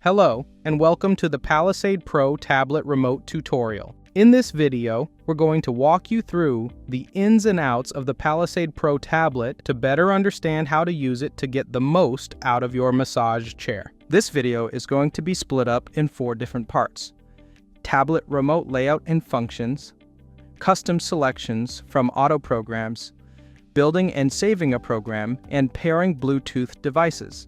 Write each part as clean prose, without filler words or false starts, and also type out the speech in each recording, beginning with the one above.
Hello, and welcome to the Palisade Pro tablet remote tutorial. In this video, we're going to walk you through the ins and outs of the Palisade Pro tablet to better understand how to use it to get the most out of your massage chair. This video is going to be split up in 4 different parts: tablet remote layout and functions, custom selections from auto programs, building and saving a program, and pairing Bluetooth devices.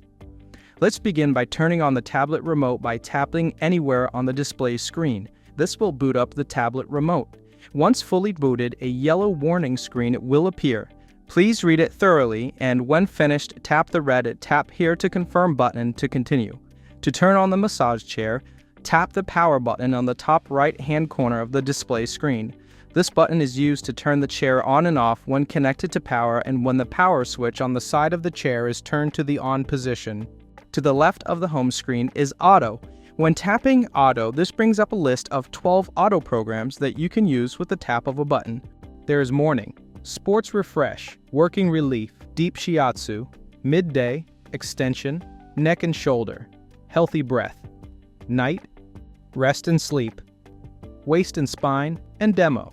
Let's begin by turning on the tablet remote by tapping anywhere on the display screen. This will boot up the tablet remote. Once fully booted, a yellow warning screen will appear. Please read it thoroughly, and when finished, tap the red "Tap here to confirm" button to continue. To turn on the massage chair, tap the power button on the top right-hand corner of the display screen. This button is used to turn the chair on and off when connected to power and when the power switch on the side of the chair is turned to the on position. To the left of the home screen is Auto. When tapping Auto, this brings up a list of 12 auto programs that you can use with the tap of a button. There is Morning, Sports Refresh, Working Relief, Deep Shiatsu, Midday, Extension, Neck and Shoulder, Healthy Breath, Night, Rest and Sleep, Waist and Spine, and Demo.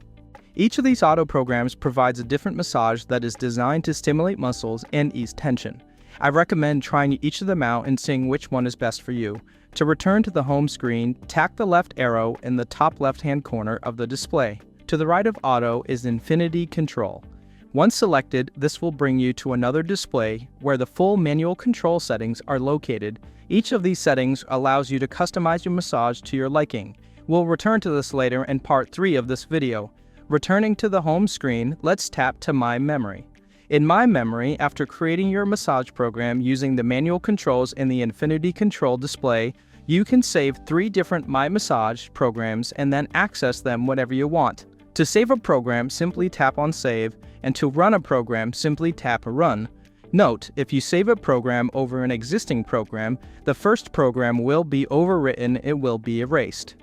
Each of these auto programs provides a different massage that is designed to stimulate muscles and ease tension. I recommend trying each of them out and seeing which one is best for you. To return to the home screen, tap the left arrow in the top left-hand corner of the display. To the right of Auto is Infinity Control. Once selected, this will bring you to another display where the full manual control settings are located. Each of these settings allows you to customize your massage to your liking. We'll return to this later in part 3 of this video. Returning to the home screen, let's tap to MyMemory. In MyMemory, after creating your massage program using the manual controls in the Infinity Control display, you can save 3 different MyMassage programs and then access them whenever you want. To save a program, simply tap on Save, and to run a program, simply tap Run. Note, if you save a program over an existing program, the first program will be overwritten, it will be erased.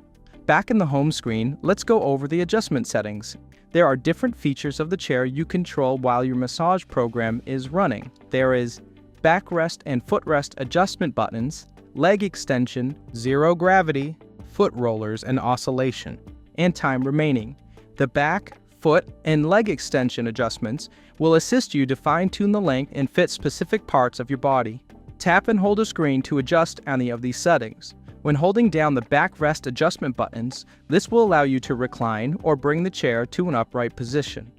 Back in the home screen, let's go over the adjustment settings. There are different features of the chair you control while your massage program is running. There is backrest and footrest adjustment buttons, leg extension, zero gravity, foot rollers and oscillation, and time remaining. The back, foot, and leg extension adjustments will assist you to fine-tune the length and fit specific parts of your body. Tap and hold a screen to adjust any of these settings. When holding down the backrest adjustment buttons, this will allow you to recline or bring the chair to an upright position.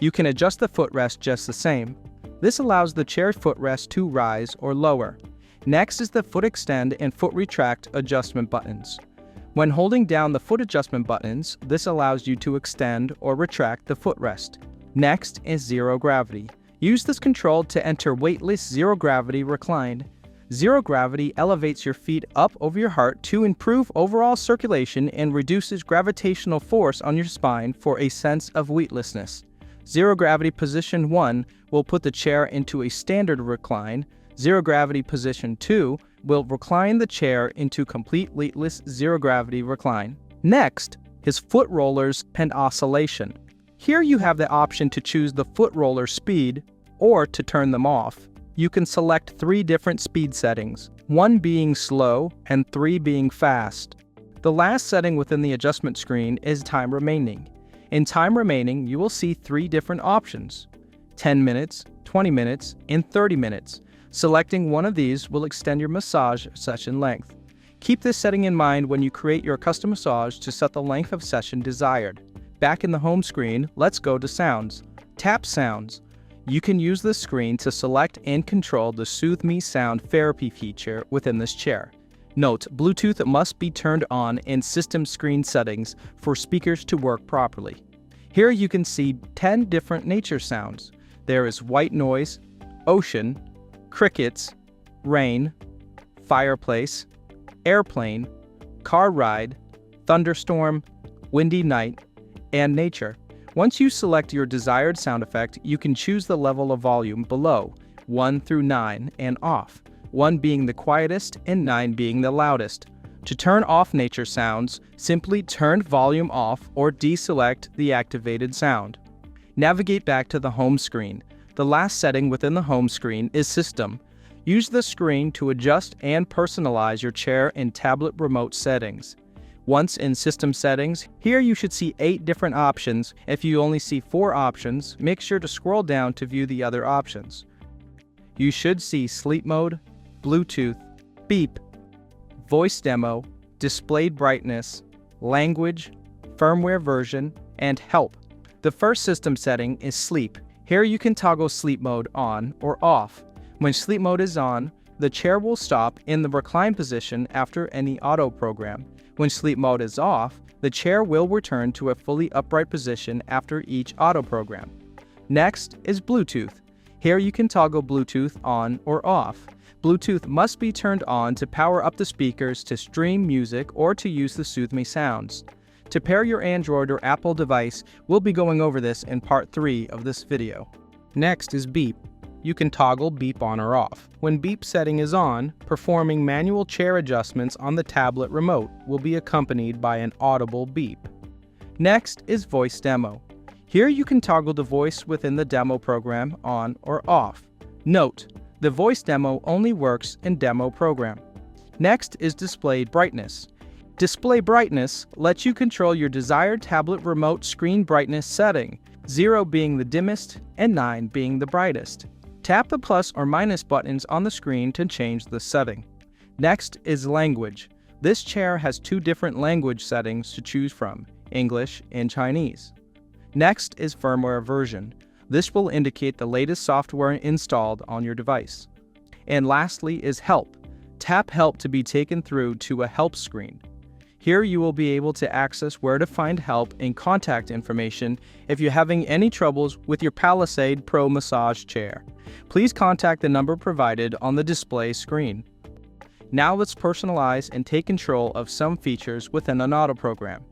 You can adjust the footrest just the same. This allows the chair footrest to rise or lower. Next is the foot extend and foot retract adjustment buttons. When holding down the foot adjustment buttons, this allows you to extend or retract the footrest. Next is zero gravity. Use this control to enter weightless zero gravity reclined. Zero gravity elevates your feet up over your heart to improve overall circulation and reduces gravitational force on your spine for a sense of weightlessness. Zero gravity position 1 will put the chair into a standard recline. Zero gravity position 2 will recline the chair into complete weightless zero gravity recline. Next is foot rollers and oscillation. Here you have the option to choose the foot roller speed or to turn them off. You can select 3 different speed settings, 1 being slow and 3 being fast. The last setting within the adjustment screen is time remaining. In time remaining, you will see 3 different options: 10 minutes, 20 minutes, and 30 minutes. Selecting one of these will extend your massage session length. Keep this setting in mind when you create your custom massage to set the length of session desired. Back in the home screen, let's go to Sounds. Tap Sounds. You can use this screen to select and control the Soothe Me Sound Therapy feature within this chair. Note, Bluetooth must be turned on in system screen settings for speakers to work properly. Here you can see 10 different nature sounds. There is white noise, ocean, crickets, rain, fireplace, airplane, car ride, thunderstorm, windy night, and nature. Once you select your desired sound effect, you can choose the level of volume below, 1 through 9, and off, 1 being the quietest and 9 being the loudest. To turn off nature sounds, simply turn volume off or deselect the activated sound. Navigate back to the home screen. The last setting within the home screen is System. Use the screen to adjust and personalize your chair and tablet remote settings. Once in System Settings, here you should see 8 different options. If you only see 4 options, make sure to scroll down to view the other options. You should see Sleep Mode, Bluetooth, Beep, Voice Demo, Displayed Brightness, Language, Firmware Version, and Help. The first system setting is Sleep. Here you can toggle Sleep Mode on or off. When Sleep Mode is on, the chair will stop in the recline position after any auto program. When Sleep Mode is off, the chair will return to a fully upright position after each auto program. Next is Bluetooth. Here you can toggle Bluetooth on or off. Bluetooth must be turned on to power up the speakers to stream music or to use the Soothe Me sounds. To pair your Android or Apple device, we'll be going over this in part 3 of this video. Next is Beep. You can toggle Beep on or off. When Beep setting is on, performing manual chair adjustments on the tablet remote will be accompanied by an audible beep. Next is Voice Demo. Here you can toggle the voice within the demo program on or off. Note, the voice demo only works in demo program. Next is Display Brightness. Display Brightness lets you control your desired tablet remote screen brightness setting, 0 being the dimmest and 9 being the brightest. Tap the plus or minus buttons on the screen to change the setting. Next is Language. This chair has 2 different language settings to choose from, English and Chinese. Next is Firmware Version. This will indicate the latest software installed on your device. And lastly is Help. Tap Help to be taken through to a help screen. Here you will be able to access where to find help and contact information if you're having any troubles with your Palisade Pro massage chair. Please contact the number provided on the display screen. Now let's personalize and take control of some features within an auto program.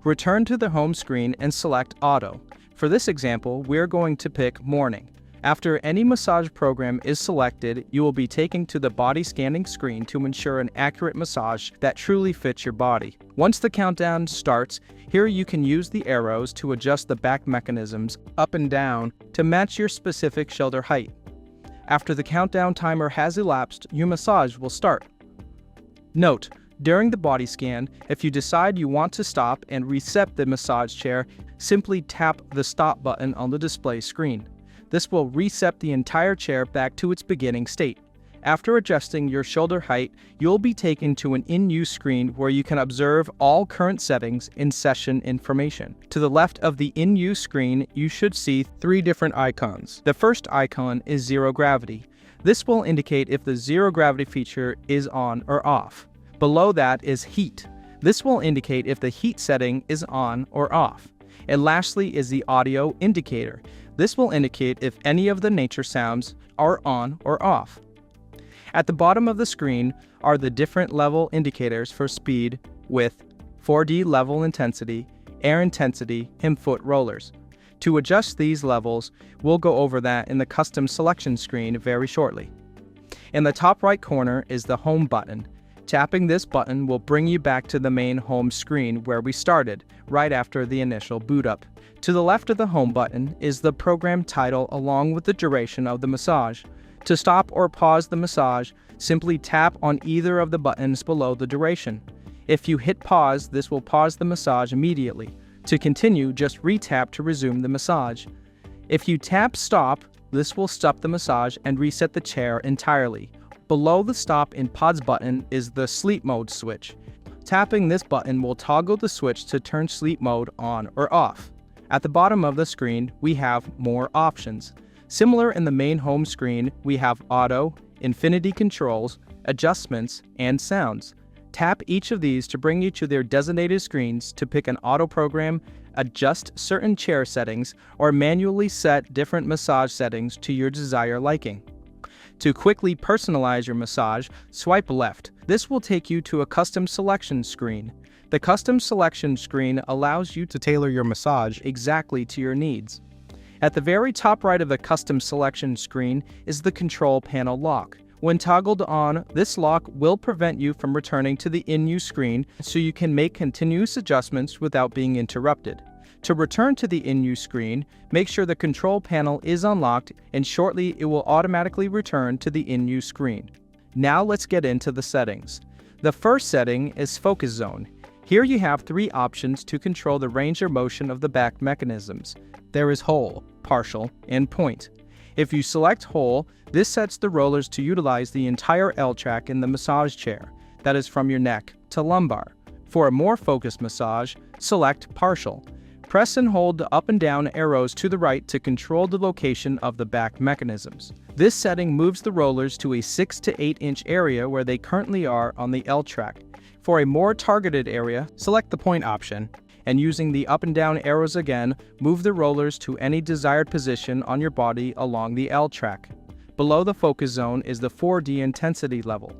Return to the home screen and select Auto. For this example, we're going to pick Morning. After any massage program is selected, you will be taken to the body scanning screen to ensure an accurate massage that truly fits your body. Once the countdown starts, here you can use the arrows to adjust the back mechanisms up and down to match your specific shoulder height. After the countdown timer has elapsed, your massage will start. Note, during the body scan, if you decide you want to stop and reset the massage chair, simply tap the stop button on the display screen. This will reset the entire chair back to its beginning state. After adjusting your shoulder height, you'll be taken to an in-use screen where you can observe all current settings and session information. To the left of the in-use screen, you should see 3 different icons. The first icon is Zero Gravity. This will indicate if the zero gravity feature is on or off. Below that is Heat. This will indicate if the heat setting is on or off. And lastly is the Audio Indicator. This will indicate if any of the nature sounds are on or off. At the bottom of the screen are the different level indicators for speed, width, 4D level intensity, air intensity, and foot rollers. To adjust these levels, we'll go over that in the custom selection screen very shortly. In the top right corner is the Home button. Tapping this button will bring you back to the main home screen where we started, right after the initial boot up. To the left of the Home button is the program title along with the duration of the massage. To stop or pause the massage, simply tap on either of the buttons below the duration. If you hit pause, this will pause the massage immediately. To continue, just re-tap to resume the massage. If you tap stop, this will stop the massage and reset the chair entirely. Below the Stop and Pause button is the Sleep Mode switch. Tapping this button will toggle the switch to turn sleep mode on or off. At the bottom of the screen, we have more options. Similar in the main home screen, we have Auto, Infinity Controls, Adjustments, and Sounds. Tap each of these to bring you to their designated screens to pick an auto program, adjust certain chair settings, or manually set different massage settings to your desired liking. To quickly personalize your massage, swipe left. This will take you to a custom selection screen. The custom selection screen allows you to tailor your massage exactly to your needs. At the very top right of the custom selection screen is the control panel lock. When toggled on, this lock will prevent you from returning to the in-use screen so you can make continuous adjustments without being interrupted. To return to the in-use screen, make sure the control panel is unlocked and shortly it will automatically return to the in-use screen. Now let's get into the settings. The first setting is Focus Zone. Here you have 3 options to control the range or motion of the back mechanisms. There is Whole, Partial, and Point. If you select Whole, this sets the rollers to utilize the entire L-track in the massage chair, that is from your neck to lumbar. For a more focused massage, select Partial. Press and hold the up and down arrows to the right to control the location of the back mechanisms. This setting moves the rollers to a 6 to 8 inch area where they currently are on the L-track. For a more targeted area, select the Point option, and using the up and down arrows again, move the rollers to any desired position on your body along the L-track. Below the focus zone is the 4D intensity level.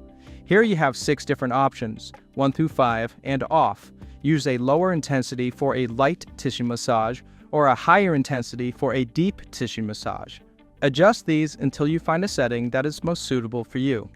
Here you have 6 different options, 1 through 5 and off. Use a lower intensity for a light tissue massage or a higher intensity for a deep tissue massage. Adjust these until you find a setting that is most suitable for you.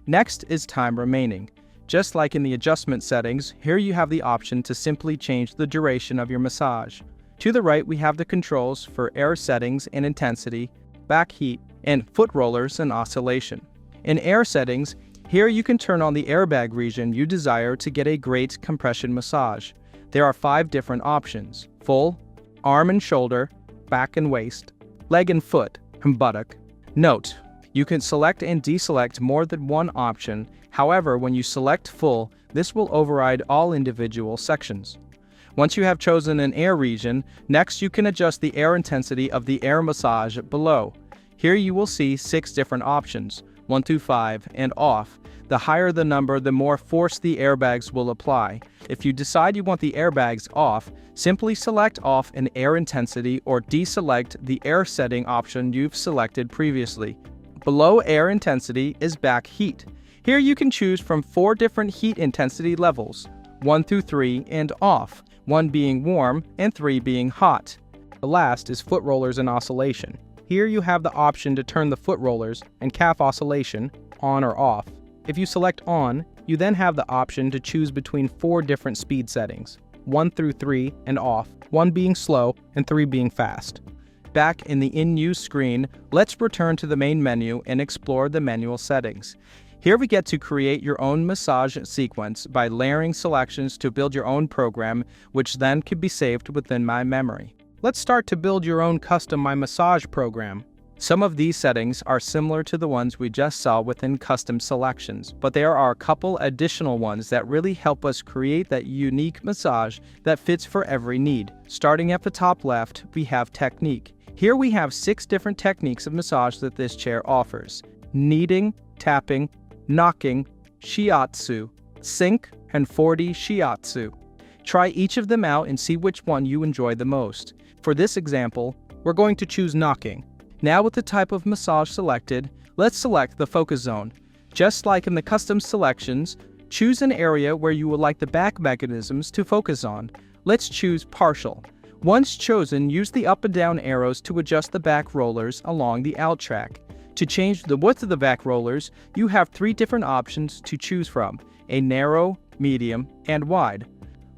Next is Time Remaining. Just like in the adjustment settings, here you have the option to simply change the duration of your massage. To the right, we have the controls for air settings and intensity, back heat, and foot rollers and oscillation. In air settings, here you can turn on the airbag region you desire to get a great compression massage. There are 5 different options: full, arm and shoulder, back and waist, leg and foot, and buttock. Note, you can select and deselect more than one option. However, when you select full, this will override all individual sections. Once you have chosen an air region, next you can adjust the air intensity of the air massage below. Here you will see 6 different options, 1 through 5 and off. The higher the number, the more force the airbags will apply. If you decide you want the airbags off, simply select off an air intensity or deselect the air setting option you've selected previously. Below air intensity is back heat. Here you can choose from 4 different heat intensity levels, 1 through 3 and off, 1 being warm and 3 being hot. The last is Foot Rollers and Oscillation. Here you have the option to turn the foot rollers and calf oscillation on or off. If you select on, you then have the option to choose between 4 different speed settings, 1 through 3 and off, 1 being slow and 3 being fast. Back in the in-use screen, let's return to the main menu and explore the manual settings. Here we get to create your own massage sequence by layering selections to build your own program, which then can be saved within MyMemory. Let's start to build your own custom MyMassage program. Some of these settings are similar to the ones we just saw within custom selections, but there are a couple additional ones that really help us create that unique massage that fits for every need. Starting at the top left, we have Technique. Here we have 6 different techniques of massage that this chair offers: kneading, tapping, knocking, shiatsu, sink, and 4D shiatsu. Try each of them out and see which one you enjoy the most. For this example, we're going to choose knocking. Now with the type of massage selected, let's select the focus zone. Just like in the custom selections, choose an area where you would like the back mechanisms to focus on. Let's choose Partial. Once chosen, use the up and down arrows to adjust the back rollers along the out track. To change the width of the back rollers, you have 3 different options to choose from: a narrow, medium, and wide.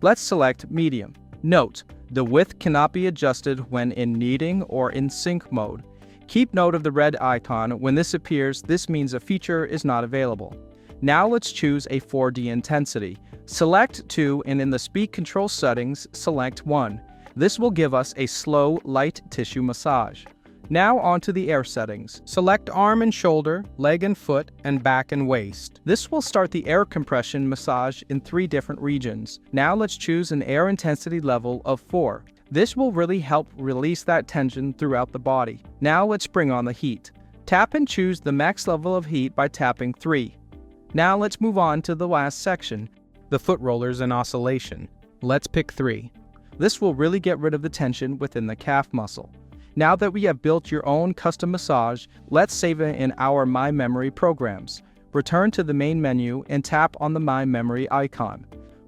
Let's select medium. Note, the width cannot be adjusted when in kneading or in sync mode. Keep note of the red icon. When this appears, this means a feature is not available. Now let's choose a 4D intensity. Select 2 and in the speed control settings, select 1. This will give us a slow, light tissue massage. Now onto the air settings. Select arm and shoulder, leg and foot, and back and waist. This will start the air compression massage in 3 different regions. Now let's choose an air intensity level of 4. This will really help release that tension throughout the body. Now let's bring on the heat. Tap and choose the max level of heat by tapping 3. Now let's move on to the last section, the foot rollers and oscillation. Let's pick 3. This will really get rid of the tension within the calf muscle. Now that we have built your own custom massage, let's save it in our MyMemory programs. Return to the main menu and tap on the MyMemory icon.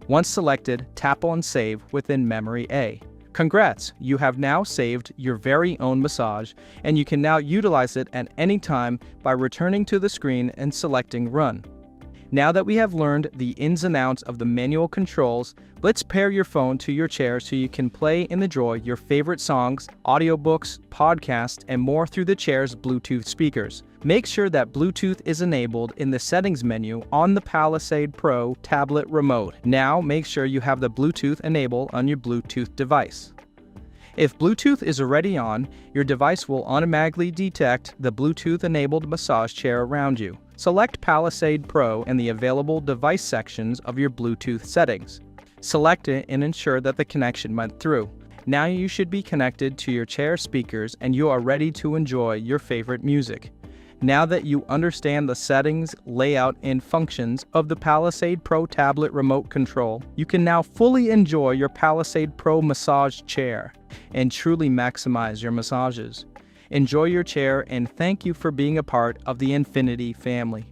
Once selected, tap on Save within Memory A. Congrats! You have now saved your very own massage, and you can now utilize it at any time by returning to the screen and selecting Run. Now that we have learned the ins and outs of the manual controls, let's pair your phone to your chair so you can play and enjoy your favorite songs, audiobooks, podcasts, and more through the chair's Bluetooth speakers. Make sure that Bluetooth is enabled in the settings menu on the Palisade Pro tablet remote. Now make sure you have the Bluetooth enabled on your Bluetooth device. If Bluetooth is already on, your device will automatically detect the Bluetooth-enabled massage chair around you. Select Palisade Pro in the available device sections of your Bluetooth settings. Select it and ensure that the connection went through. Now you should be connected to your chair speakers and you are ready to enjoy your favorite music. Now that you understand the settings, layout, and functions of the Palisade Pro tablet remote control, you can now fully enjoy your Palisade Pro massage chair and truly maximize your massages. Enjoy your chair and thank you for being a part of the Infinity family.